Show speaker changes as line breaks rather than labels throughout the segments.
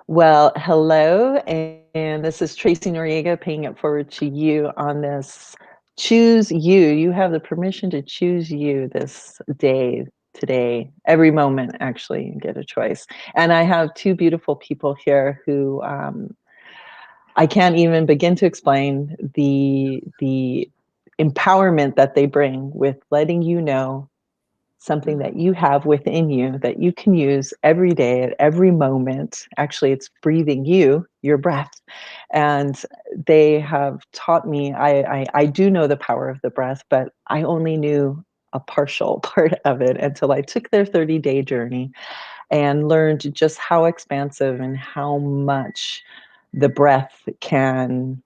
Well, hello, and this is Tracy Noriega paying it forward to you on this choose you. You have the permission to choose you this day, today, every moment, actually, you get a choice. And I have two beautiful people here who I can't even begin to explain the empowerment that they bring with letting you know something that you have within you that you can use every day at every moment. Actually, it's breathing you, your breath. And they have taught me, I do know the power of the breath, but I only knew a partial part of it until I took their 30-day journey and learned just how expansive and how much the breath can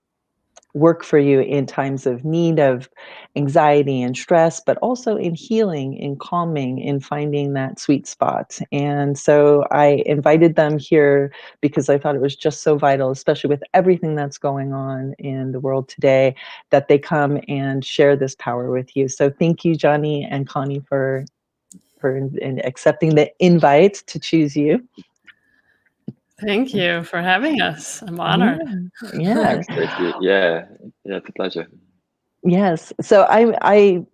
work for you in times of need, of anxiety and stress, but also in healing, in calming, in finding that sweet spot. And so I invited them here because I thought it was just so vital, especially with everything that's going on in the world today, that they come and share this power with you. So thank you, Jonny and Connie, for accepting the invite to choose you.
Thank you for having us. I'm
Yeah,
honored.
yeah.
Yeah, it's a pleasure.
Yes. So I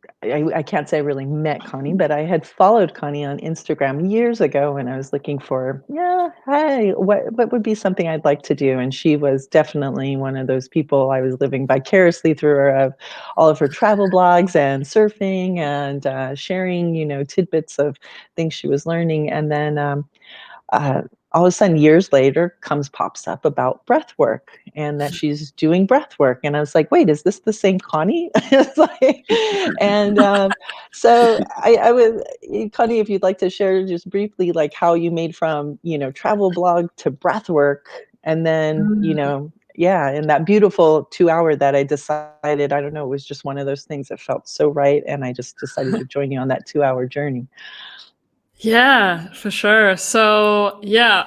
can't say I really met Connie, but I had followed Connie on Instagram years ago when I was looking for, yeah, hi, what would be something I'd like to do? And she was definitely one of those people I was living vicariously through her of all of her travel blogs and surfing and sharing, tidbits of things she was learning. And then uh, all of a sudden years later pops up about breath work and that she's doing breath work, and I was like, wait, is this the same Connie? It's like, and so I was, Connie, if you'd like to share just briefly like how you made from travel blog to breath work, and then yeah, and that beautiful 2 hour that I decided, I don't know, it was just one of those things that felt so right, and I just decided to join you on that 2 hour journey.
Yeah, for sure. So yeah,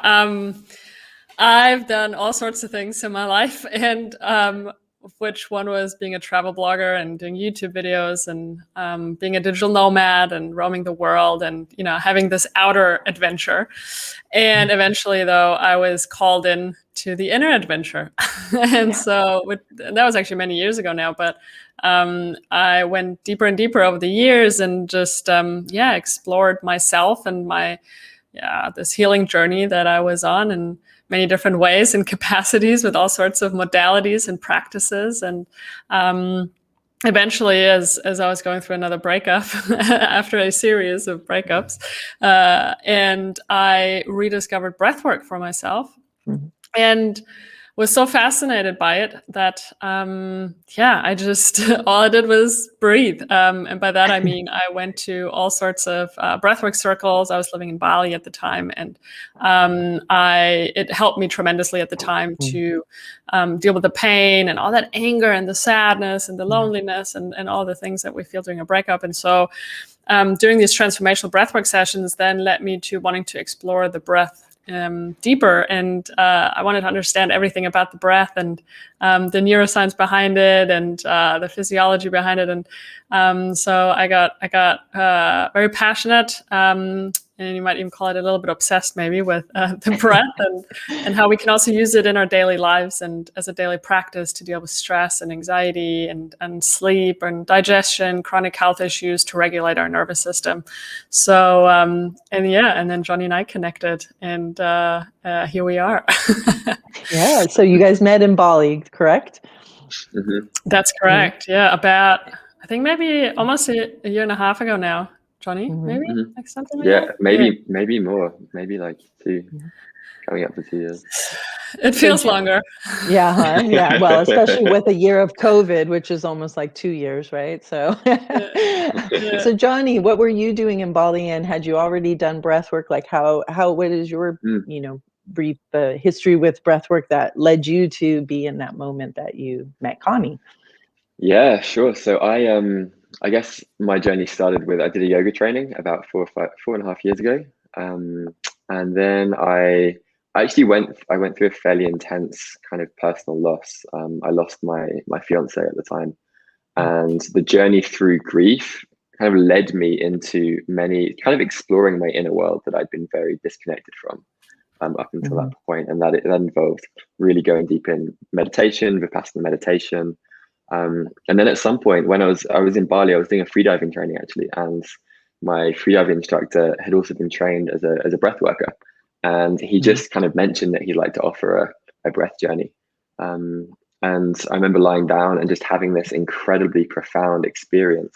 I've done all sorts of things in my life, and which one was being a travel blogger and doing YouTube videos and being a digital nomad and roaming the world and having this outer adventure. And eventually, though, I was called in to the inner adventure, and so that was actually many years ago now, but. I went deeper and deeper over the years and just explored myself and this healing journey that I was on in many different ways and capacities with all sorts of modalities and practices. And eventually, as I was going through another breakup after a series of breakups, and I rediscovered breathwork for myself. Mm-hmm. And was so fascinated by it that I just all I did was breathe, and by that I mean I went to all sorts of breathwork circles. I was living in Bali at the time, and it helped me tremendously at the time to deal with the pain and all that anger and the sadness and the loneliness and all the things that we feel during a breakup. And so doing these transformational breathwork sessions then led me to wanting to explore the breath deeper, and I wanted to understand everything about the breath and the neuroscience behind it and the physiology behind it, and so I got very passionate, and you might even call it a little bit obsessed maybe with the breath and how we can also use it in our daily lives and as a daily practice to deal with stress and anxiety and sleep and digestion, chronic health issues, to regulate our nervous system. So and then Jonny and I connected, and here we are.
Yeah, so you guys met in Bali, correct?
Mm-hmm.
That's correct. Yeah, about I think maybe almost a year and a half ago now. Jonny, maybe like something like that.
Maybe more, maybe like 2, coming up to 2 years.
It feels longer.
Yeah, huh? Yeah. Well, especially with a year of COVID, which is almost like 2 years, right? So, so Jonny, what were you doing in Bali, and had you already done breath work? Like what is your, brief history with breath work that led you to be in that moment that you met Connie?
Yeah, sure. So I guess my journey started with, I did a yoga training about 4.5 years ago. And then I actually went through a fairly intense kind of personal loss. I lost my fiance at the time, and the journey through grief kind of led me into many kind of exploring my inner world that I'd been very disconnected from. up until that point, and that involved really going deep in meditation, Vipassana meditation. And then at some point when I was in Bali, I was doing a freediving training actually, and my freediving instructor had also been trained as a breath worker, and he just kind of mentioned that he'd like to offer a breath journey. And I remember lying down and just having this incredibly profound experience,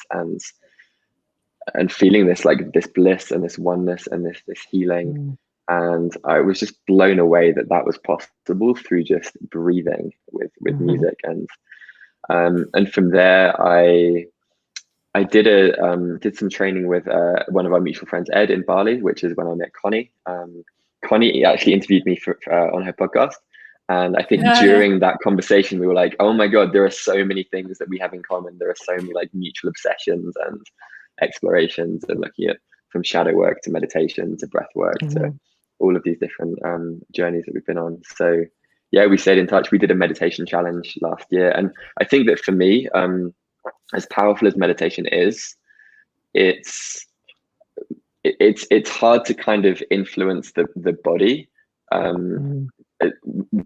and feeling this like this bliss and this oneness and this healing. And I was just blown away that was possible through just breathing with music. And from there, I did some training with one of our mutual friends, Ed, in Bali, which is when I met Conni. Conni actually interviewed me on her podcast. And I think during that conversation, we were like, oh my God, there are so many things that we have in common. There are so many like mutual obsessions and explorations, and looking at from shadow work to meditation to breath work to all of these different journeys that we've been on. So yeah, we stayed in touch. We did a meditation challenge last year. And I think that for me, as powerful as meditation is, it's hard to kind of influence the body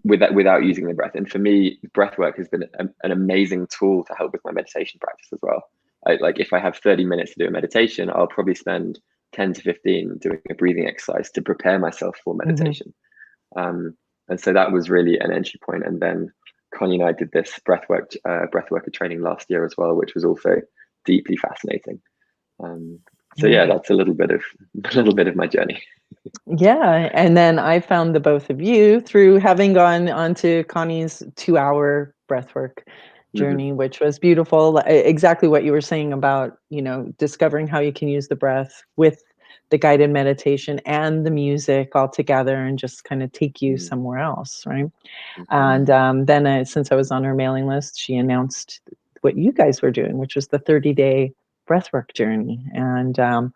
without using the breath. And for me, breath work has been an amazing tool to help with my meditation practice as well. Like if I have 30 minutes to do a meditation, I'll probably spend 10 to 15 doing a breathing exercise to prepare myself for meditation. And so that was really an entry point. And then Conni and I did this breathworker training last year as well, which was also deeply fascinating. So yeah, that's a little bit of my journey.
Yeah, and then I found the both of you through having gone onto Connie's 2-hour breathwork journey, which was beautiful. Exactly what you were saying about, discovering how you can use the breath with the guided meditation and the music all together and just kind of take you somewhere else, right? And then since I was on her mailing list, she announced what you guys were doing, which was the 30-day breathwork journey. And I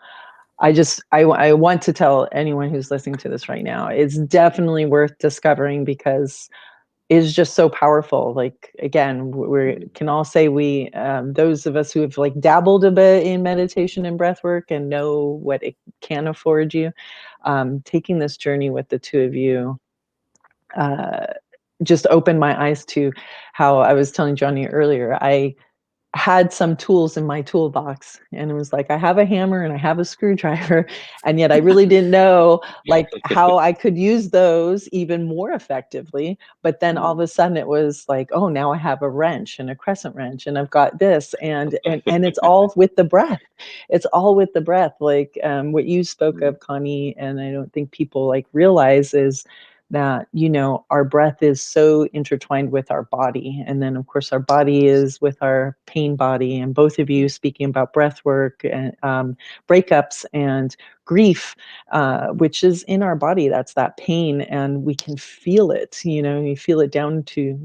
want to tell anyone who's listening to this right now, it's definitely worth discovering because it's just so powerful. Like, again, we can all say those of us who have like dabbled a bit in meditation and breath work and know what it can afford you, taking this journey with the two of you just opened my eyes to how I was telling Jonny earlier. I had some tools in my toolbox, and it was like I have a hammer and I have a screwdriver, and yet I really didn't know like how I could use those even more effectively. But then all of a sudden it was like, oh, now I have a wrench and a crescent wrench, and I've got this, and it's all with the breath. It's all with the breath. Like what you spoke of, Conni, and I don't think people like realize is that our breath is so intertwined with our body, and then of course our body is with our pain body. And both of you speaking about breath work and breakups and grief, which is in our body, that's that pain, and we can feel it. You feel it down to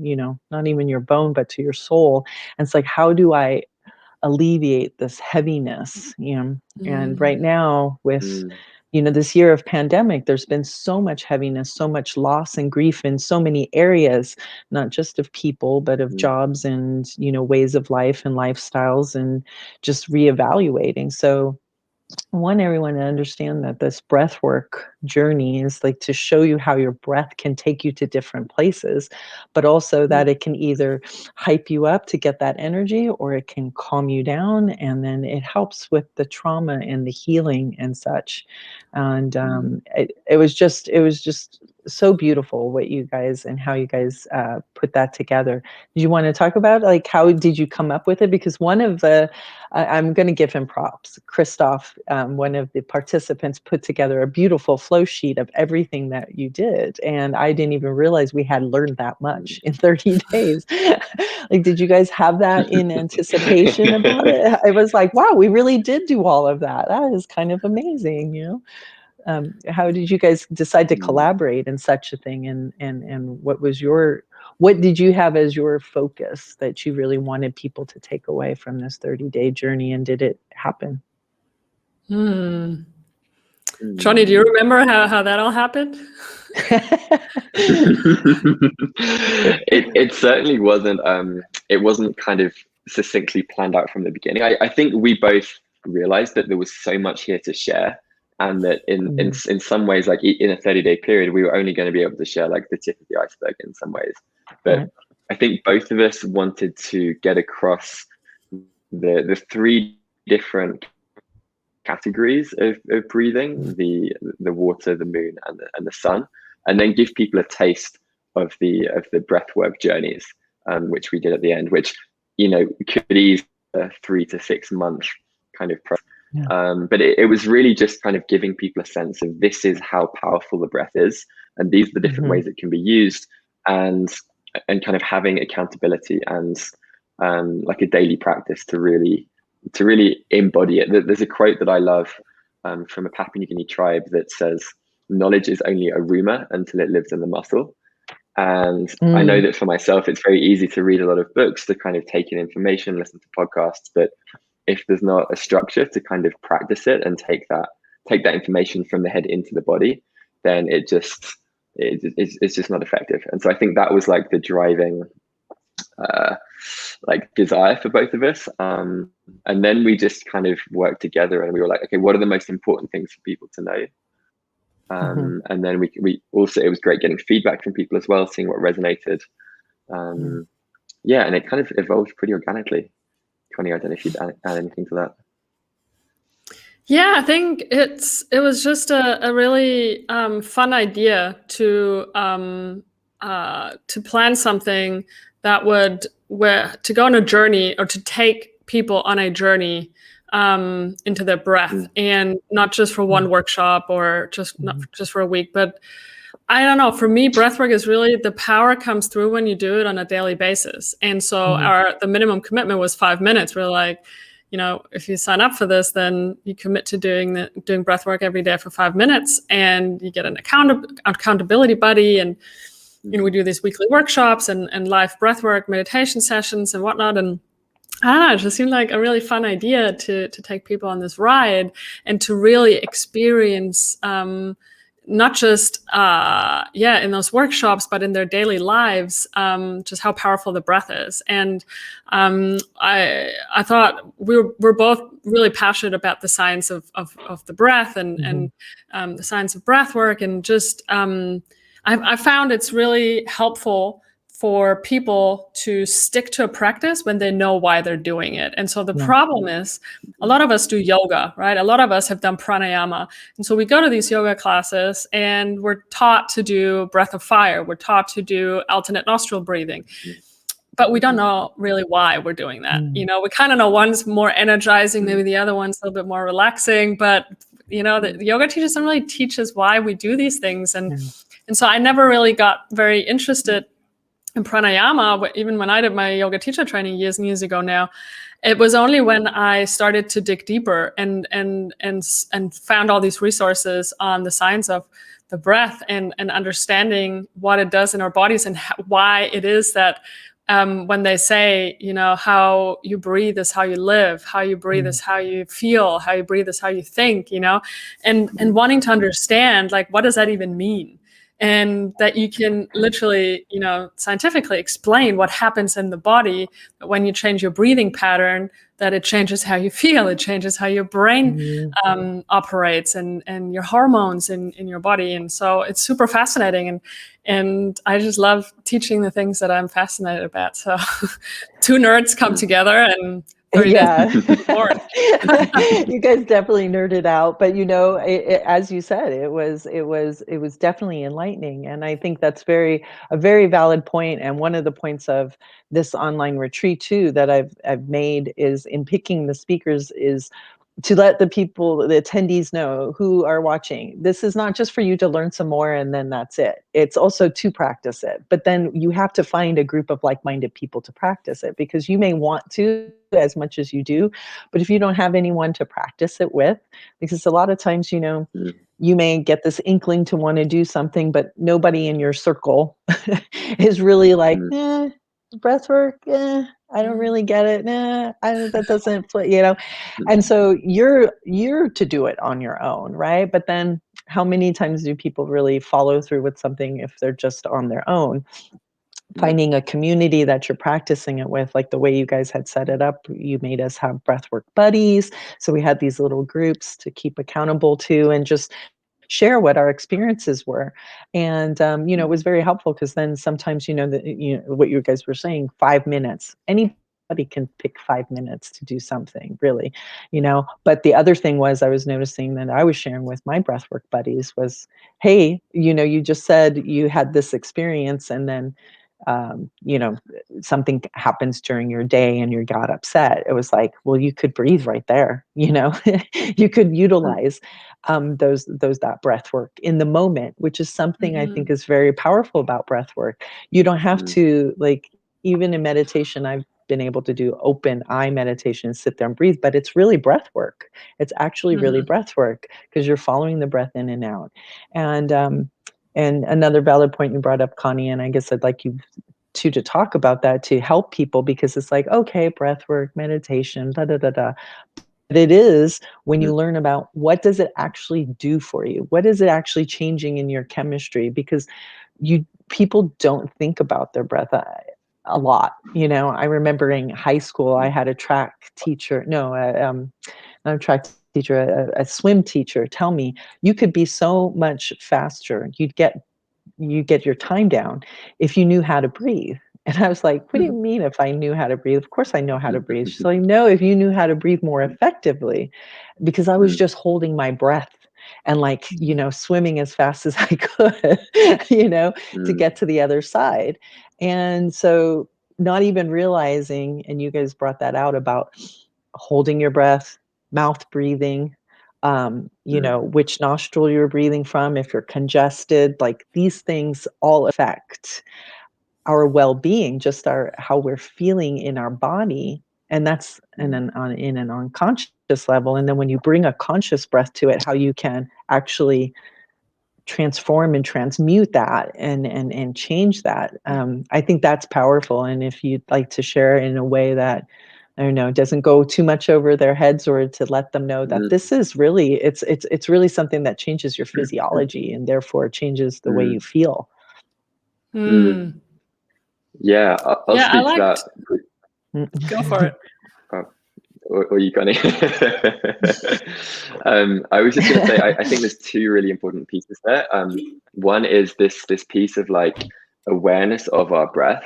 not even your bone but to your soul. And it's like, how do I alleviate this heaviness? And right now with this year of pandemic, there's been so much heaviness, so much loss and grief in so many areas, not just of people, but of jobs and, ways of life and lifestyles, and just reevaluating. So I want everyone to understand that this breath work journey is like to show you how your breath can take you to different places, but also that it can either hype you up to get that energy, or it can calm you down, and then it helps with the trauma and the healing and such. And it was just so beautiful what you guys and how you guys put that together. Do you want to talk about like how did you come up with it? Because one of the I'm going to give him props. Christoph, one of the participants, put together a beautiful flow sheet of everything that you did. And I didn't even realize we had learned that much in 30 days. Like, did you guys have that in anticipation about it? I was like, wow, we really did do all of that. That is kind of amazing, How did you guys decide to collaborate in such a thing? And what did you have as your focus that you really wanted people to take away from this 30-day journey, and did it happen?
Jonny, do you remember how that all happened?
It certainly wasn't it wasn't kind of succinctly planned out from the beginning. I think we both realized that there was so much here to share, and that in some ways, like in a 30-day period, we were only going to be able to share like the tip of the iceberg in some ways. But I think both of us wanted to get across the three different categories of breathing: the water, the moon, and the sun, and then give people a taste of the breathwork journeys, which we did at the end, which could ease a 3 to 6 month kind of process. But it was really just kind of giving people a sense of this is how powerful the breath is, and these are the different ways it can be used, and kind of having accountability and like a daily practice to really embody it. There's a quote that I love from a Papua New Guinea tribe that says, "Knowledge is only a rumor until it lives in the muscle." And I know that for myself, it's very easy to read a lot of books, to kind of take in information, listen to podcasts, but if there's not a structure to kind of practice it and take that information from the head into the body, then it's just not effective. And so I think that was like the driving like desire for both of us. And then we just kind of worked together, and we were like, okay, what are the most important things for people to know? And then we also, it was great getting feedback from people as well, seeing what resonated. Yeah, and it kind of evolved pretty organically. Conni, I don't know if you'd add anything to that.
Yeah, I think it was just a really fun idea to plan something that would to go on a journey, or to take people on a journey into their breath, and not just for one workshop or not just for a week, but I don't know. For me, breathwork is really, the power comes through when you do it on a daily basis. And so the minimum commitment was 5 minutes. We're like, if you sign up for this, then you commit to doing breathwork every day for 5 minutes, and you get an accountability buddy. And we do these weekly workshops and live breathwork meditation sessions and whatnot. And I don't know, it just seemed like a really fun idea to take people on this ride and to really experience not just in those workshops, but in their daily lives, just how powerful the breath is. And I thought we're both really passionate about the science of the breath and the science of breath work. And just I found it's really helpful for people to stick to a practice when they know why they're doing it. And so the problem is, a lot of us do yoga, right? A lot of us have done pranayama. And so we go to these yoga classes and we're taught to do breath of fire. We're taught to do alternate nostril breathing. But we don't know really why we're doing that. We kind of know one's more energizing, maybe the other one's a little bit more relaxing. But, the yoga teachers don't really teach us why we do these things. And so I never really got very interested in pranayama, even when I did my yoga teacher training years and years ago now. It was only when I started to dig deeper and found all these resources on the science of the breath and understanding what it does in our bodies, and why it is that when they say, how you breathe is how you live, how you breathe is how you feel, how you breathe is how you think, and wanting to understand, like, what does that even mean? And that you can literally, scientifically explain what happens in the body when you change your breathing pattern, that it changes how you feel, it changes how your brain operates, and your hormones in your body. And so it's super fascinating. And I just love teaching the things that I'm fascinated about. So two nerds come together, and
you guys definitely nerded out, but as you said, it was definitely enlightening. And I think that's a very valid point. And one of the points of this online retreat too that I've made is, in picking the speakers, is to let the attendees know who are watching, this is not just for you to learn some more and then that's it. It's also to practice it. But then you have to find a group of like-minded people to practice it, because you may want to as much as you do, but if you don't have anyone to practice it with, because a lot of times, you may get this inkling to want to do something, but nobody in your circle is really like, breath work, I don't really get it. That doesn't fit, And so you're to do it on your own, right? But then how many times do people really follow through with something if they're just on their own? finding a community that you're practicing it with, like the way you guys had set it up. You made us have breathwork buddies. So we had these little groups to keep accountable to and just share what our experiences were. And, it was very helpful because then sometimes, what you guys were saying, 5 minutes, anybody can pick 5 minutes to do something really, but the other thing was I was noticing that I was sharing with my breathwork buddies was, hey, you just said you had this experience and then, um, you know, something happens during your day and you got upset. It was like, well, you could breathe right there, you could utilize that breath work in the moment, which is something I think is very powerful about breath work. You don't have to, like, even in meditation, I've been able to do open eye meditation and sit there and breathe, but it's really breath work. It's actually really breath work because you're following the breath in and out. And another valid point you brought up, Connie, and I guess I'd like you to talk about that to help people, because it's like, okay, breath work, meditation, da da da da. But it is when you learn about what does it actually do for you? What is it actually changing in your chemistry? Because people don't think about their breath a lot. I remember in high school, I had a track teacher, no, not a track teacher, a swim teacher tell me you could be so much faster. You get your time down if you knew how to breathe. And I was like, what do you mean if I knew how to breathe? Of course I know how to breathe. She's like, no, if you knew how to breathe more effectively, because I was just holding my breath and like, swimming as fast as I could, to get to the other side. And so not even realizing, and you guys brought that out about holding your breath, mouth breathing, which nostril you're breathing from, if you're congested, like these things all affect our well-being, just how we're feeling in our body. And that's in an unconscious level. And then when you bring a conscious breath to it, how you can actually transform and transmute that and change that. I think that's powerful. And if you'd like to share in a way that, I don't know, doesn't go too much over their heads, or to let them know that this is really, it's really something that changes your physiology and therefore changes the way you feel.
Yeah, I'll
Yeah, I
speak to
liked.
that.
Go for it.
Or you, Connie. I was just going to say, I think there's two really important pieces there. One is this piece of like awareness of our breath.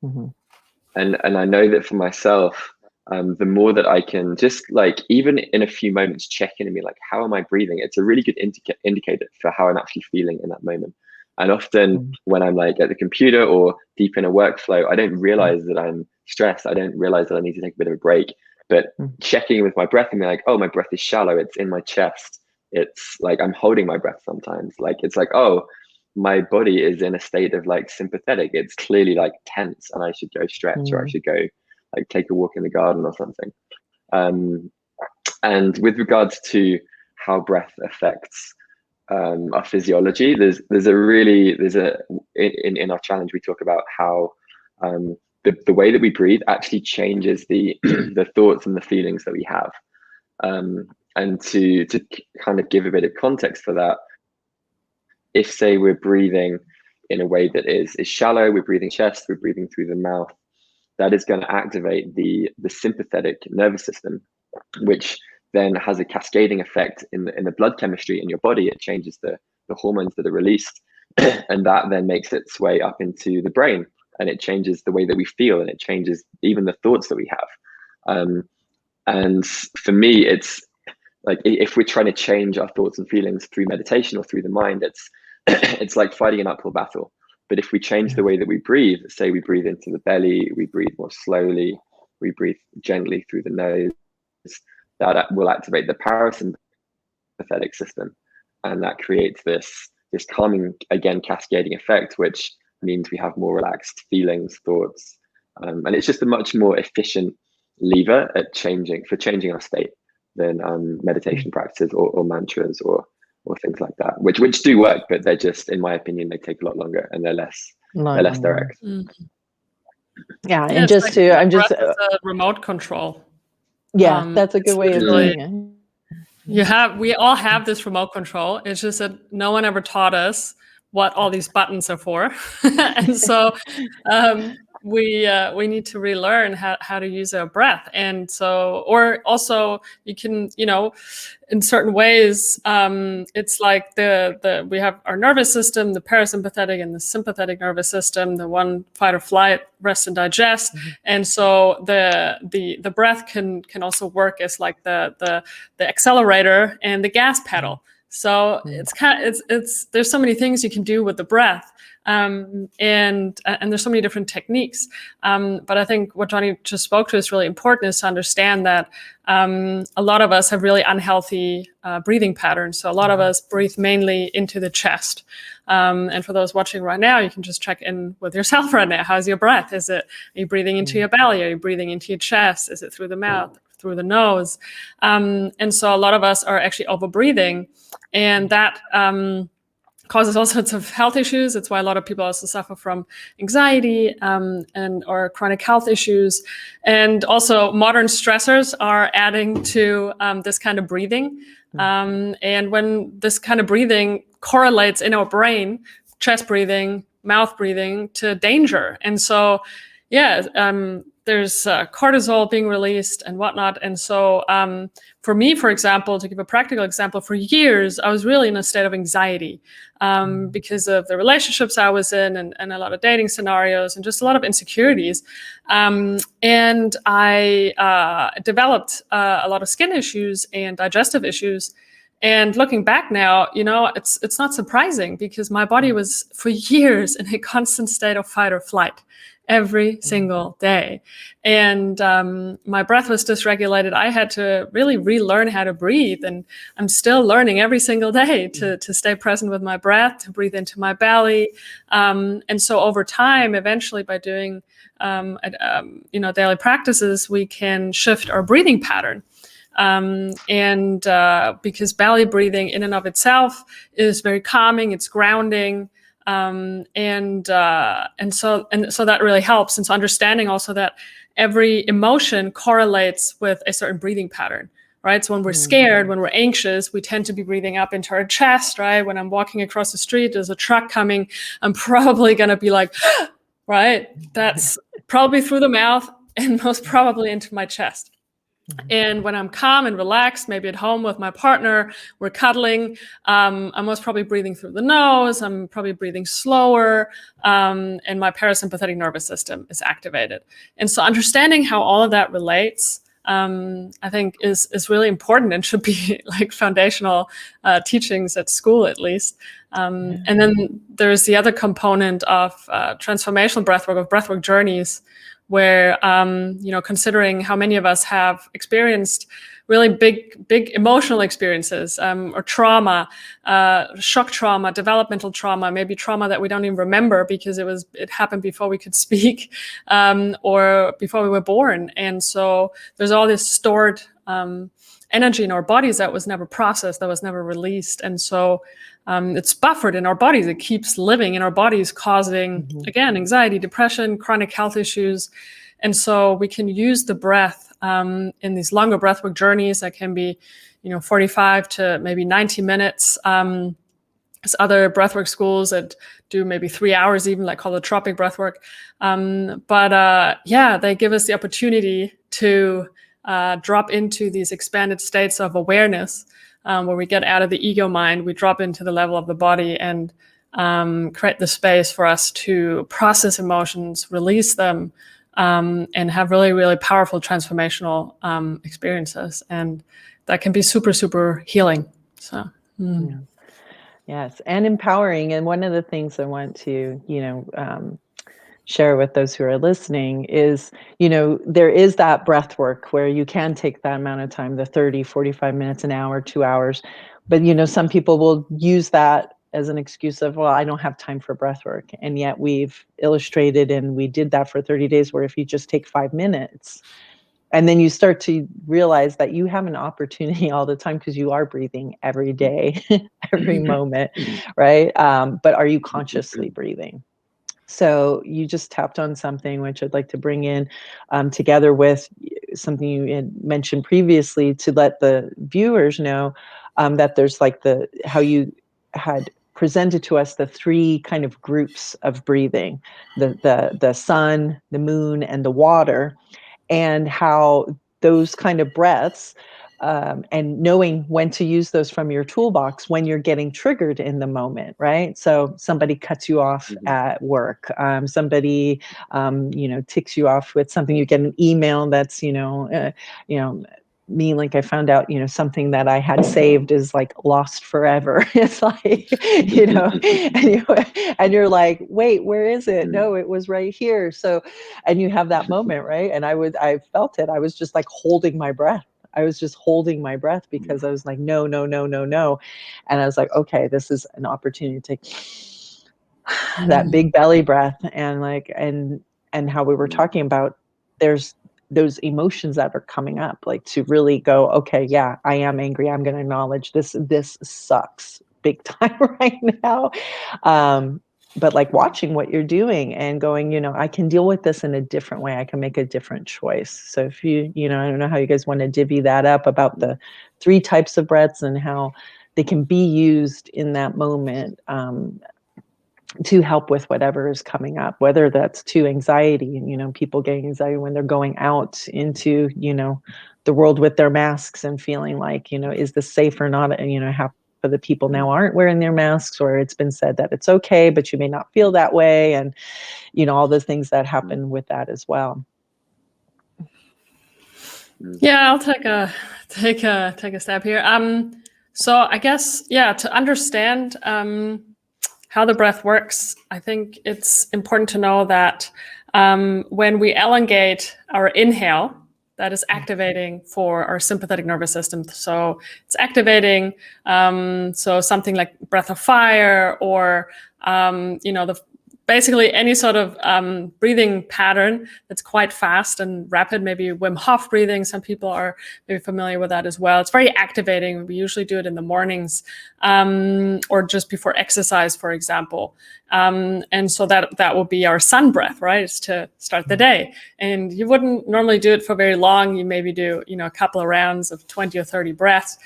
And I know that for myself, the more that I can just like, even in a few moments, check in and be like, how am I breathing? It's a really good indicator for how I'm actually feeling in that moment. And often when I'm like at the computer or deep in a workflow, I don't realize that I'm stressed. I don't realize that I need to take a bit of a break. But checking with my breath and be like, oh, my breath is shallow. It's in my chest. It's like I'm holding my breath sometimes. Like it's like, oh, my body is in a state of like sympathetic. It's clearly like tense, and I should go stretch, or I should go like take a walk in the garden or something. And with regards to how breath affects our physiology, in our challenge we talk about how the way that we breathe actually changes the the thoughts and the feelings that we have. And to kind of give a bit of context for that, if say we're breathing in a way that is shallow, we're breathing chest, we're breathing through the mouth, that is going to activate the sympathetic nervous system, which then has a cascading effect in the blood chemistry in your body. It changes the hormones that are released, and that then makes its way up into the brain, and it changes the way that we feel, and it changes even the thoughts that we have. And for me, it's like if we're trying to change our thoughts and feelings through meditation or through the mind, it's like fighting an uphill battle. But if we change the way that we breathe, say we breathe into the belly, we breathe more slowly, we breathe gently through the nose, that will activate the parasympathetic system, and that creates this calming, again, cascading effect, which means we have more relaxed feelings, thoughts, and it's just a much more efficient lever at changing our state than meditation practices or mantras or things like that, which do work, but they're just, in my opinion, they take a lot longer and they're less direct.
Yeah, and just
like
to, I'm just
breath is a remote control.
That's a good way of saying it.
We all have this remote control. It's just that no one ever taught us what all these buttons are for. And so we need to relearn how to use our breath. And so, or also you can, in certain ways, it's like we have our nervous system, the parasympathetic and the sympathetic nervous system, the one fight or flight, rest and digest. And so the breath can also work as like the accelerator and the gas pedal. So it's there's so many things you can do with the breath, and there's so many different techniques. But I think what Jonny just spoke to is really important, is to understand that a lot of us have really unhealthy breathing patterns. So a lot of us breathe mainly into the chest. And for those watching right now, you can just check in with yourself right now. How's your breath? Are you breathing into your belly? Are you breathing into your chest? Is it through the mouth, through the nose? And so a lot of us are actually over breathing. And that causes all sorts of health issues. It's why a lot of people also suffer from anxiety or chronic health issues. And also modern stressors are adding to this kind of breathing. And when this kind of breathing correlates in our brain, chest breathing, mouth breathing, to danger. And so, there's cortisol being released and whatnot. And so for me, for example, to give a practical example, for years, I was really in a state of anxiety because of the relationships I was in and a lot of dating scenarios and just a lot of insecurities. And I developed a lot of skin issues and digestive issues. And looking back now, it's not surprising, because my body was for years in a constant state of fight or flight every single day. And my breath was dysregulated. I had to really relearn how to breathe. And I'm still learning every single day to stay present with my breath, to breathe into my belly. And so over time, eventually by doing daily practices, we can shift our breathing pattern. Because belly breathing in and of itself is very calming, it's grounding. And so that really helps. And so understanding also that every emotion correlates with a certain breathing pattern, right? So when we're scared, when we're anxious, we tend to be breathing up into our chest, right? When I'm walking across the street, there's a truck coming, I'm probably going to be like, right? That's probably through the mouth and most probably into my chest. And when I'm calm and relaxed, maybe at home with my partner, we're cuddling, I'm most probably breathing through the nose, I'm probably breathing slower, and my parasympathetic nervous system is activated. And so understanding how all of that relates, I think is really important and should be like foundational teachings at school, at least. And then there's the other component of transformational breathwork, of breathwork journeys, where, considering how many of us have experienced really big emotional experiences, or trauma, shock trauma, developmental trauma, maybe trauma that we don't even remember because it happened before we could speak, or before we were born. And so there's all this stored energy in our bodies that was never processed, that was never released. And so it's buffered in our bodies. It keeps living in our bodies, causing, again, anxiety, depression, chronic health issues. And so we can use the breath in these longer breathwork journeys that can be, 45 to maybe 90 minutes. There's other breathwork schools that do maybe 3 hours, even, like holotropic breathwork. They give us the opportunity to drop into these expanded states of awareness, where we get out of the ego mind, we drop into the level of the body and create the space for us to process emotions, release them, and have really, really powerful transformational experiences. And that can be super, super healing. So,
Yeah. Yes, and empowering. And one of the things I want to, share with those who are listening is, there is that breath work where you can take that amount of time, the 30, 45 minutes, an hour, 2 hours. But, some people will use that as an excuse of, well, I don't have time for breath work. And yet we've illustrated, and we did that for 30 days, where if you just take 5 minutes, and then you start to realize that you have an opportunity all the time, because you are breathing every day, every moment, right? But are you consciously breathing? So you just tapped on something which I'd like to bring in together with something you had mentioned previously, to let the viewers know that there's like how you had presented to us the three kind of groups of breathing, the sun, the moon, and the water, and how those kind of breaths, and knowing when to use those from your toolbox when you're getting triggered in the moment, right? So somebody cuts you off at work, somebody, ticks you off with something. You get an email that's, me, like I found out, something that I had saved is like lost forever. It's like, and you're like, wait, where is it? No, it was right here. So, and you have that moment, right? And I felt it. I was just like holding my breath. I was just holding my breath because I was like, no, no, no, no, no. And I was like, okay, this is an opportunity to take that big belly breath, and how we were talking about, there's those emotions that are coming up, like to really go, okay, yeah, I am angry. I'm going to acknowledge this sucks big time right now. But like watching what you're doing and going, I can deal with this in a different way. I can make a different choice. So if I don't know how you guys want to divvy that up about the 3 types of breaths and how they can be used in that moment, to help with whatever is coming up, whether that's to anxiety, people getting anxiety when they're going out into, the world with their masks and feeling like, is this safe or not? And, half of the people now aren't wearing their masks, or it's been said that it's okay, but you may not feel that way. And, all those things that happen with that as well.
Yeah, I'll take a step here. So I guess, to understand how the breath works, I think it's important to know that when we elongate our inhale, that is activating for our sympathetic nervous system. So it's activating, so something like breath of fire, or basically any sort of breathing pattern that's quite fast and rapid, maybe Wim Hof breathing. Some people are maybe familiar with that as well. It's very activating. We usually do it in the mornings, or just before exercise, for example. And so that will be our sun breath, right? It's to start the day. And you wouldn't normally do it for very long. You maybe do, a couple of rounds of 20 or 30 breaths.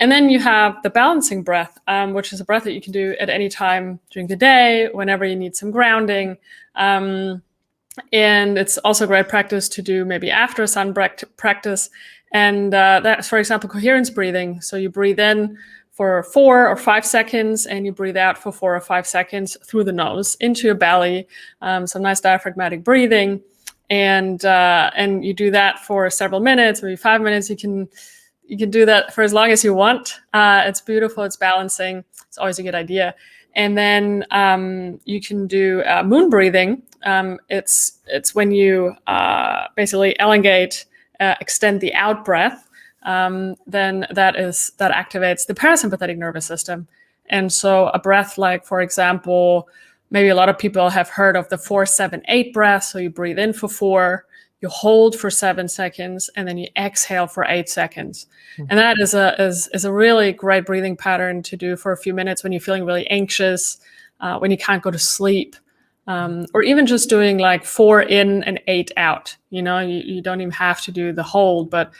And then you have the balancing breath, which is a breath that you can do at any time during the day, whenever you need some grounding. And it's also great practice to do maybe after a sun practice. And that's, for example, coherence breathing. So you breathe in for 4 or 5 seconds, and you breathe out for 4 or 5 seconds through the nose into your belly. Some nice diaphragmatic breathing. And you do that for several minutes, maybe 5 minutes. You can do that for as long as you want. It's beautiful. It's balancing. It's always a good idea. And then you can do moon breathing. It's when you basically elongate, extend the out breath. Then that activates the parasympathetic nervous system. And so a breath like, for example, maybe a lot of people have heard of the 4-7-8 breath. So you breathe in for 4. You hold for 7 seconds, and then you exhale for 8 seconds. And that is a really great breathing pattern to do for a few minutes when you're feeling really anxious, when you can't go to sleep, or even just doing like 4 in and 8 out. You don't even have to do the hold, but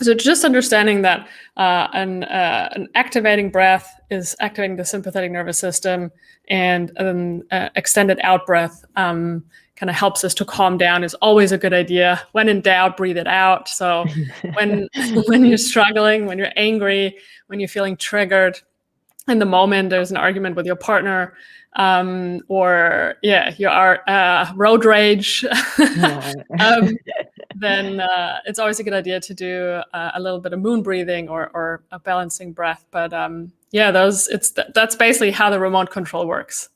so just understanding that an activating breath is activating the sympathetic nervous system, and an extended out breath kind of helps us to calm down is always a good idea. When in doubt, breathe it out. So when you're struggling, when you're angry, when you're feeling triggered in the moment, there's an argument with your partner, or you are road rage, then it's always a good idea to do a little bit of moon breathing or a balancing breath. But that's basically how the remote control works.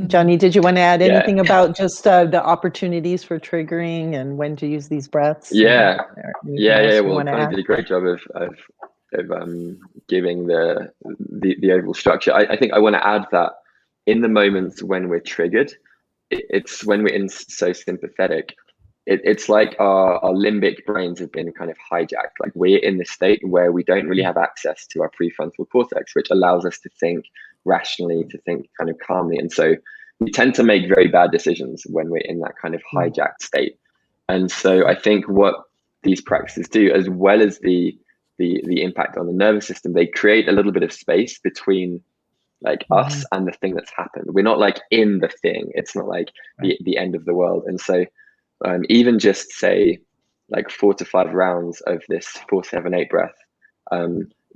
Jonny, did you want to add anything about just the opportunities for triggering and when to use these breaths?
Yeah.
Well,
Connie did a great job of giving the overall structure. I think I want to add that in the moments when we're triggered, it's when we're so sympathetic. It's like our limbic brains have been kind of hijacked. Like we're in the state where we don't really have access to our prefrontal cortex, which allows us to think rationally, to think kind of calmly. And so we tend to make very bad decisions when we're in that kind of hijacked state. And so I think what these practices do, as well as the the impact on the nervous system, they create a little bit of space between like us and the thing that's happened. We're not like in the thing. It's not like the end of the world. And so even just say like 4 to 5 rounds of this 4-7-8 breath,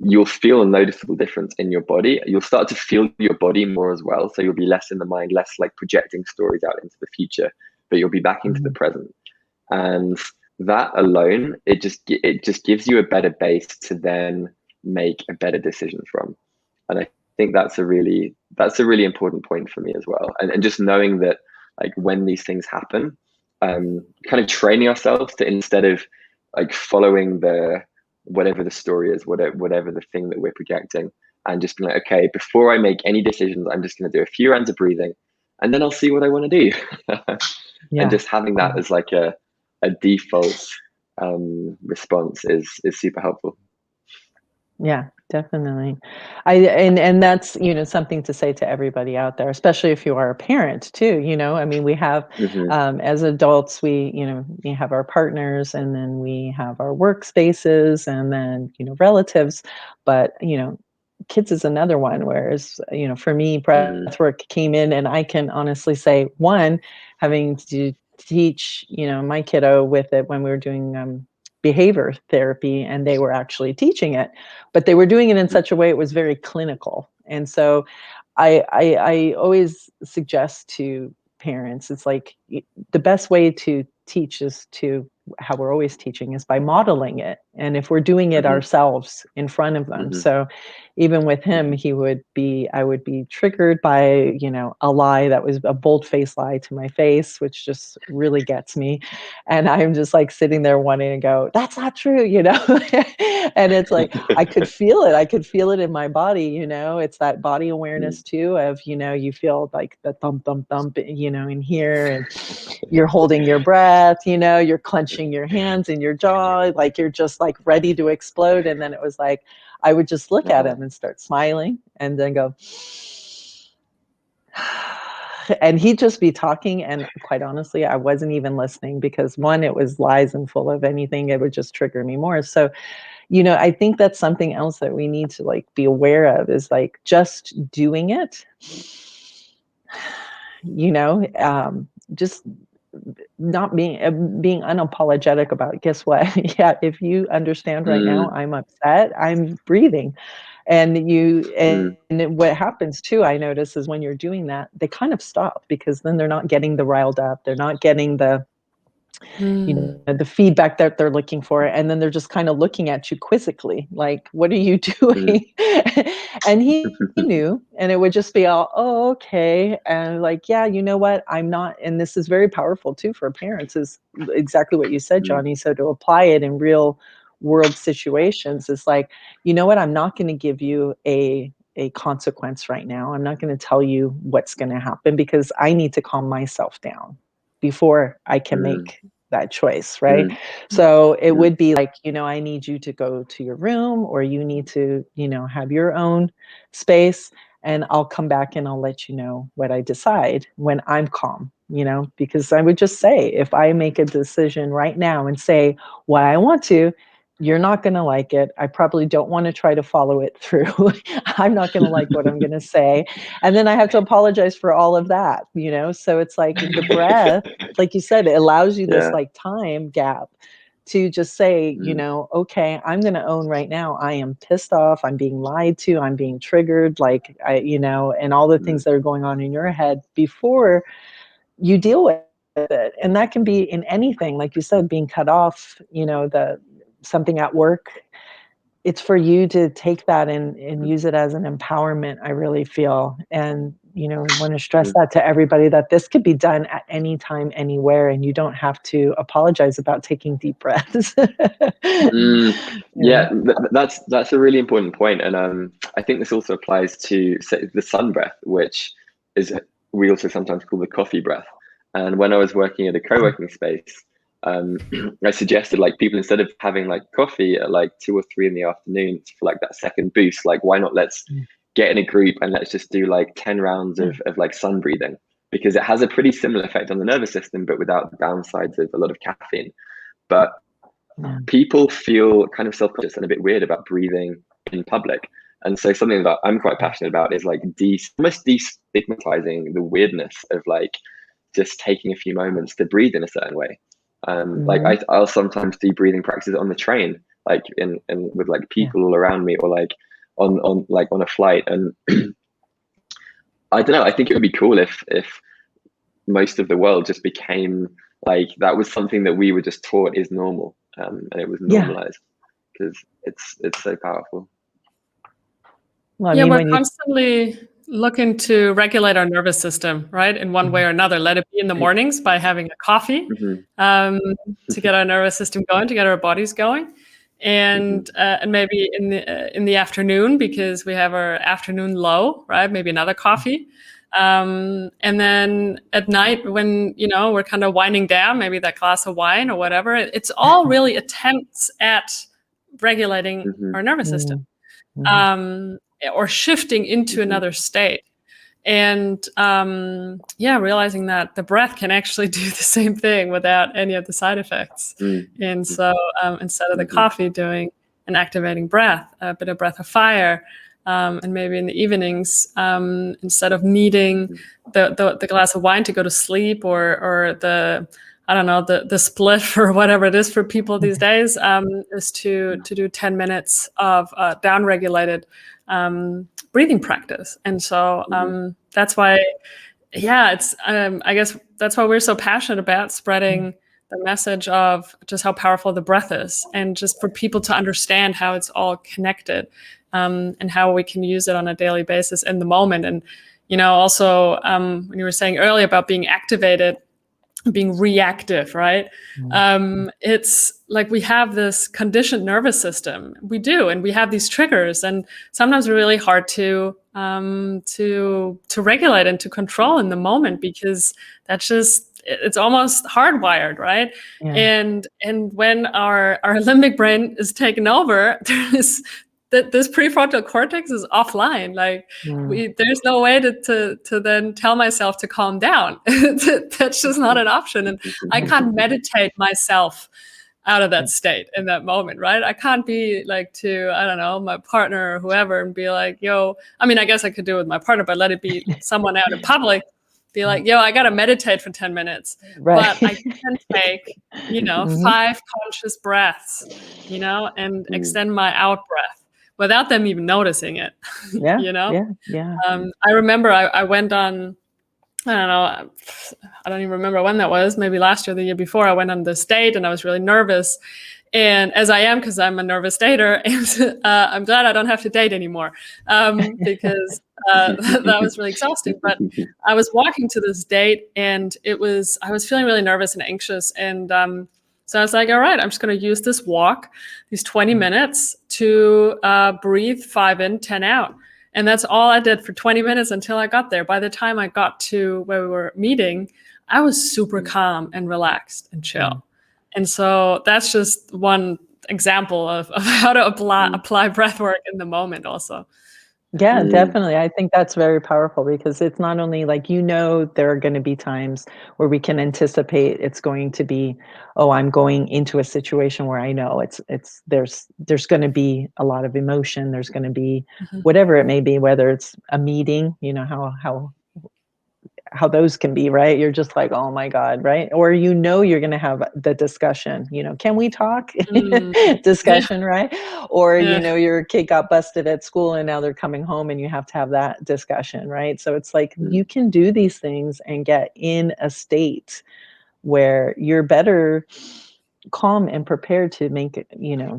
you'll feel a noticeable difference in your body. You'll start to feel your body more as well. So you'll be less in the mind, less like projecting stories out into the future, but you'll be back into the present. And that alone, it just gives you a better base to then make a better decision from. And I think that's a really important point for me as well. And just knowing that like when these things happen, kind of training ourselves to, instead of like following whatever the story is, whatever the thing that we're projecting, and just being like, okay, before I make any decisions, I'm just going to do a few rounds of breathing, and then I'll see what I want to do. And just having that as like a default response is super helpful.
Yeah, definitely. And that's, something to say to everybody out there, especially if you are a parent too, I mean, we have, as adults, we have our partners, and then we have our workspaces, and then, relatives, but, kids is another one, whereas, for me, breathwork came in, and I can honestly say, one, having to teach, my kiddo with it when we were doing, behavior therapy, and they were actually teaching it, but they were doing it in such a way it was very clinical. And so I always suggest to parents, it's like the best way to teach is to, how we're always teaching, is by modeling it. And if we're doing it ourselves in front of them. So even with him, I would be triggered by, a lie that was a bold-faced lie to my face, which just really gets me. And I'm just like sitting there wanting to go, that's not true, And it's like, I could feel it. I could feel it in my body, it's that body awareness too of, you feel like the thump, thump, thump, in here, and you're holding your breath, you're clenching your hands in your jaw, like you're just like ready to explode. And then it was like, I would just look at him and start smiling, and then go, and he'd just be talking. And quite honestly, I wasn't even listening, because one, it was lies and full of anything. It would just trigger me more. So, I think that's something else that we need to like be aware of, is like just doing it, just not being unapologetic about, guess what? Yeah, if you understand right now, I'm upset, I'm breathing. And what happens too, I notice, is when you're doing that, they kind of stop, because then they're not getting the riled up, they're not getting the the feedback that they're looking for, and then they're just kind of looking at you quizzically, like, what are you doing? And he knew, and it would just be all, oh, okay. And like, yeah, you know what, I'm not, and this is very powerful too for parents, is exactly what you said, Jonny. So to apply it in real world situations, is like, you know what, I'm not going to give you a consequence right now. I'm not going to tell you what's going to happen, because I need to calm myself down before I can make that choice, right? So it would be like, I need you to go to your room, or you need to, have your own space, and I'll come back and I'll let you know what I decide when I'm calm, because I would just say, if I make a decision right now and say what I want to, you're not going to like it. I probably don't want to try to follow it through. I'm not going to like what I'm going to say. And then I have to apologize for all of that, So it's like the breath, like you said, it allows you this like time gap to just say, okay, I'm going to own right now, I am pissed off, I'm being lied to, I'm being triggered, like and all the things that are going on in your head, before you deal with it. And that can be in anything, like you said, being cut off, something at work. It's for you to take that and use it as an empowerment, I really feel. And, want to stress that to everybody, that this could be done at any time, anywhere, and you don't have to apologize about taking deep breaths.
Yeah, that's a really important point. And I think this also applies to, say, the sun breath, which is, we also sometimes call the coffee breath. And when I was working at a co-working space, I suggested, like, people, instead of having like coffee at like 2 or 3 in the afternoon for like that second boost, like, why not let's get in a group and let's just do like 10 rounds of like sun breathing, because it has a pretty similar effect on the nervous system, but without the downsides of a lot of caffeine. But people feel kind of self-conscious and a bit weird about breathing in public. And so something that I'm quite passionate about is like almost destigmatizing the weirdness of like just taking a few moments to breathe in a certain way. Like I'll sometimes do breathing practices on the train, like in with like people all around me, or like on a flight. And I don't know, I think it would be cool if most of the world just became like that was something that we were just taught is normal, and it was normalized, because it's so powerful.
Well, I
Yeah,
mean,
we're
when you
constantly looking to regulate our nervous system, right? In one way or another. Let it be in the mornings by having a coffee, to get our nervous system going, to get our bodies going, and maybe in the afternoon, because we have our afternoon low, right? Maybe another coffee, and then at night when we're kind of winding down, maybe that glass of wine or whatever. It's all really attempts at regulating our nervous system. Or shifting into another state. And realizing that the breath can actually do the same thing without any of the side effects. And so instead of the coffee, doing an activating breath, a bit of breath of fire, and maybe in the evenings, instead of needing the glass of wine to go to sleep, or the the split or whatever it is for people these days, is to do 10 minutes of down-regulated breathing practice. And so that's why, it's I guess that's why we're so passionate about spreading the message of just how powerful the breath is, and just for people to understand how it's all connected, and how we can use it on a daily basis in the moment. And also when you were saying earlier about being activated, being reactive, right? It's like we have this conditioned nervous system. We do, and we have these triggers, and sometimes they're really hard to regulate and to control in the moment, because it's almost hardwired, right? And when our limbic brain is taken over, this prefrontal cortex is offline. Like there's no way to then tell myself to calm down. That's just not an option. And I can't meditate myself out of that state in that moment, right? I can't be like to, I don't know, my partner or whoever and be like, yo, I mean, I guess I could do it with my partner, but let it be someone out in public, be like, yo, I got to meditate for 10 minutes, but I can take, 5 conscious breaths, and extend my out breath without them even noticing it. I remember I went on, I don't know, I don't even remember when that was, maybe last year, the year before, I went on this date and I was really nervous. And as I am, because I'm a nervous dater, and I'm glad I don't have to date anymore, because that was really exhausting. But I was walking to this date, and I was feeling really nervous and anxious. And so I was like, all right, I'm just going to use this walk, these 20 minutes to breathe 5 in, 10 out. And that's all I did for 20 minutes until I got there. By the time I got to where we were meeting, I was super calm and relaxed and chill. And so that's just one example of how to apply breathwork in the moment also.
Yeah, definitely. I think that's very powerful, because it's not only like, there are going to be times where we can anticipate it's going to be, oh, I'm going into a situation where I know there's going to be a lot of emotion. There's going to be whatever it may be, whether it's a meeting, how those can be, right? You're just like, oh my God, right? Or you're going to have the discussion, can we talk? Discussion, right? Or your kid got busted at school and now they're coming home and you have to have that discussion, right? So it's like you can do these things and get in a state where you're better calm and prepared to make it,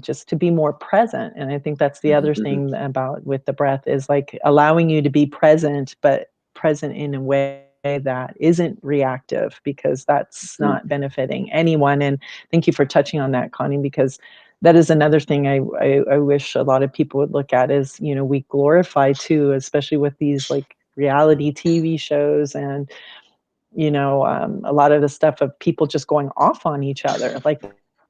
just to be more present. And I think that's the other thing about with the breath, is like allowing you to be present, but present in a way that isn't reactive, because that's not benefiting anyone. And thank you for touching on that, Connie, because that is another thing I wish a lot of people would look at is, we glorify too, especially with these like reality TV shows and, a lot of the stuff of people just going off on each other. Like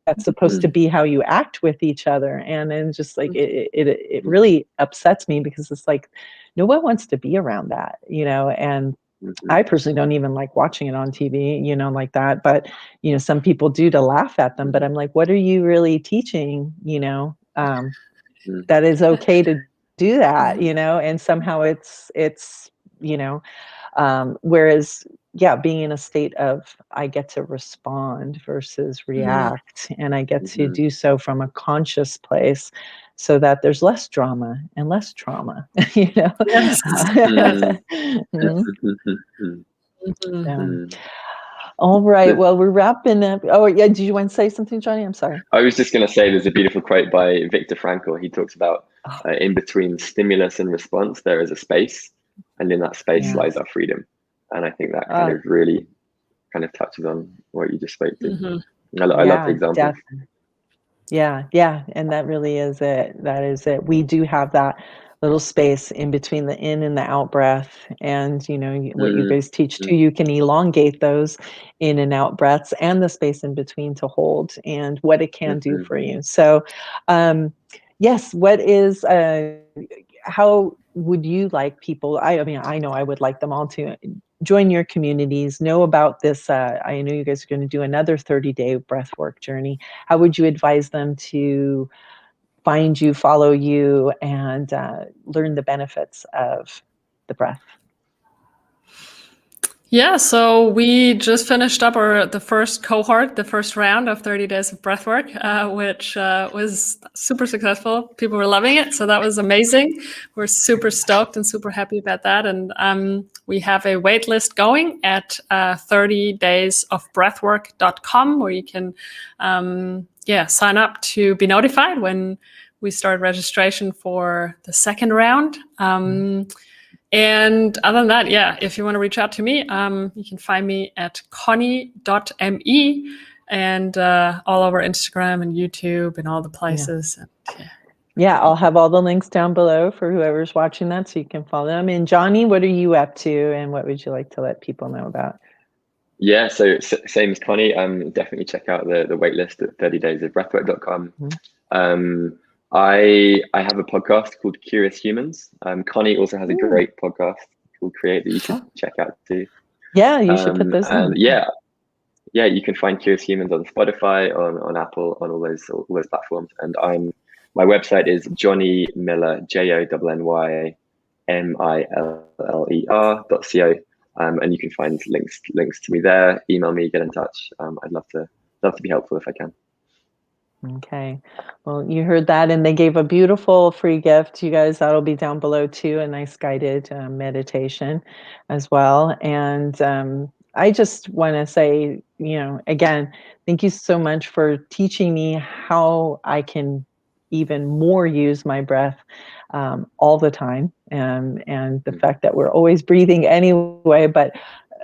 that's supposed to be how you act with each other. And then just like, it really upsets me, because it's like, no one wants to be around that, and I personally don't even like watching it on TV, like that. But, some people do to laugh at them. But I'm like, what are you really teaching? That is okay to do that, and somehow it's, you know, whereas, yeah, being in a state of I get to respond versus react, and I get to do so from a conscious place so that there's less drama and less trauma,
Yes.
Mhm.
Mhm.
All right.
There's-
Well, we're wrapping up. Oh, yeah. Did you want to say something, Jonny? I'm sorry.
I was just going to say there's a beautiful quote by Viktor Frankl. He talks about
Oh,
in between stimulus and response, there is a space, and in that space
yeah.
lies our freedom. And I think that kind
Uh,
of really kind of touches on what you just spoke to.
Mhm.
I love the
yeah,
examples.
definitely. Yeah, yeah, and that really is it. That is it. We do have that little space in between the in and the out breath, and what you
Mm,
guys teach
mm,
too. You can elongate those in and out breaths and the space in between to hold, and what it can do
mhm,
for you. So, yes, what is how would you like people? I mean, I know I would like them all to join your communities, know about this. I know you guys are going to do another 30-day breathwork journey. How would you advise them to find you, follow you, and learn the benefits of the breath?
Yeah, so we just finished up the first cohort, the first round of 30 days of breathwork, which was super successful. People were loving it, so that was amazing. We're super stoked and super happy about that. And we have a wait list going at 30daysofbreathwork.com, where you can sign up to be notified when we start registration for the second round. And other than that, yeah, if you want to reach out to me, you can find me at conni.me and all over Instagram and YouTube and all the places. And,
Yeah, I'll have all the links down below for whoever's watching that so you can follow them. And Jonny, what are you up to, and what would you like to let people know about?
Yeah, so same as Connie, definitely check out the waitlist at 30daysofbreathwork.com. I have a podcast called Curious Humans. Connie also has a great podcast called Create that you should check out too.
Yeah, you should put those
And
in.
yeah, you can find Curious Humans on Spotify, on Apple, on all those platforms. And my website is Jonny Miller, JonnyMiller.co. And you can find links to me there. Email me, get in touch. I'd love to be helpful if I can.
Okay. Well, you heard that, and they gave a beautiful free gift. You guys, that'll be down below too, a nice guided meditation as well. And I just want to say, again, thank you so much for teaching me how I can even more use my breath all the time. And the fact that we're always breathing anyway, but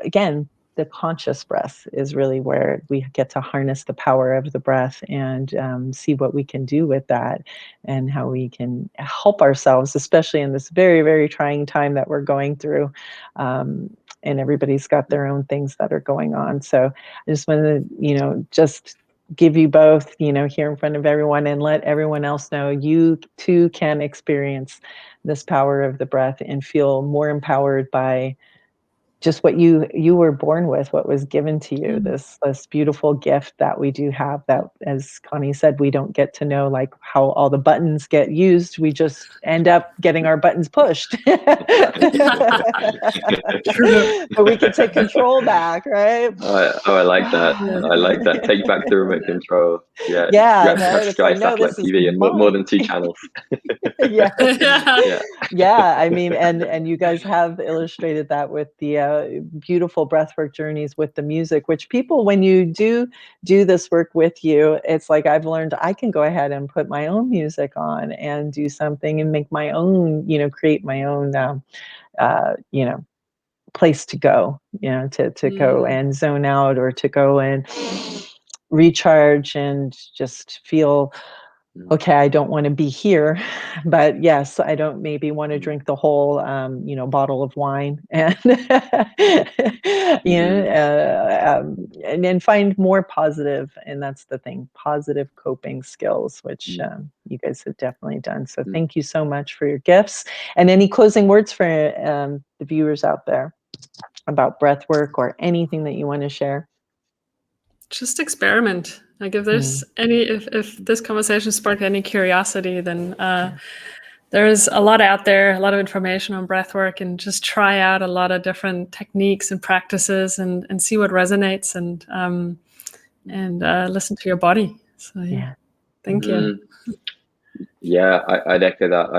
again, the conscious breath is really where we get to harness the power of the breath and see what we can do with that and how we can help ourselves, especially in this very, very trying time that we're going through. And everybody's got their own things that are going on. So I just want to, just give you both, here in front of everyone and let everyone else know you too can experience this power of the breath and feel more empowered by just what you were born with, what was given to you, this beautiful gift that we do have that, as Connie said, we don't get to know like how all the buttons get used. We just end up getting our buttons pushed.
True.
But we can take control back, right?
I like that. I like that. Take back the remote control. Yeah, you
Yeah,
actually have
right. It's
Sky
like, no,
satellite
this is
TV and more
mine.
than 2 channels.
Yes.
Yeah.
Yeah, I mean, and you guys have illustrated that with the beautiful breathwork journeys with the music, which people, when you do this work with you, it's like I've learned I can go ahead and put my own music on and do something and make my own, create my own, you know, place to go, to go and zone out or to go and recharge and just feel okay, I don't want to be here, but yes, I don't maybe want to drink the whole, bottle of wine, and and then find more positive, and that's the thing, positive coping skills, which you guys have definitely done. So thank you so much for your gifts, and any closing words for the viewers out there. about breath work or anything that you want to share?
Just experiment. Like if there's if this conversation sparked any curiosity, then there's a lot out there, a lot of information on breathwork, and just try out a lot of different techniques and practices, and see what resonates, and listen to your body. So
Yeah.
thank you.
Yeah, I'd echo that.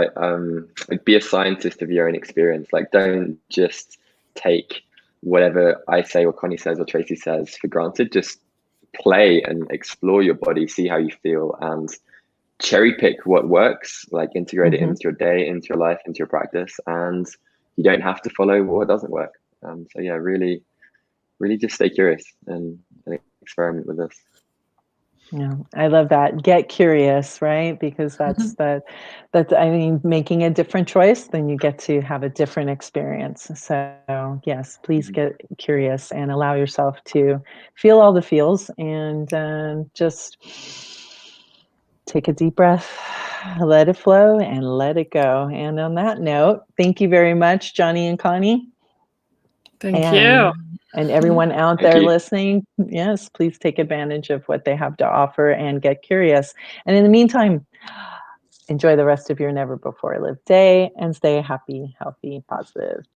Like, be a scientist of your own experience. Like, don't just take whatever I say or Connie says or Tracy says for granted. Just play and explore your body, see how you feel, and cherry pick what works. Like, integrate it into your day, into your life, into your practice, and you don't have to follow what doesn't work. So yeah, really, really just stay curious and experiment with this.
Yeah, I love that. Get curious, right? Because that's I mean, making a different choice, then you get to have a different experience. So yes, please get curious and allow yourself to feel all the feels, and just take a deep breath, let it flow, and let it go. And on that note, thank you very much, Jonny and Connie.
Thank you.
And everyone out
Thank
there
you.
listening, yes, please take advantage of what they have to offer and get curious. And in the meantime, enjoy the rest of your never before lived day and stay happy, healthy, positive.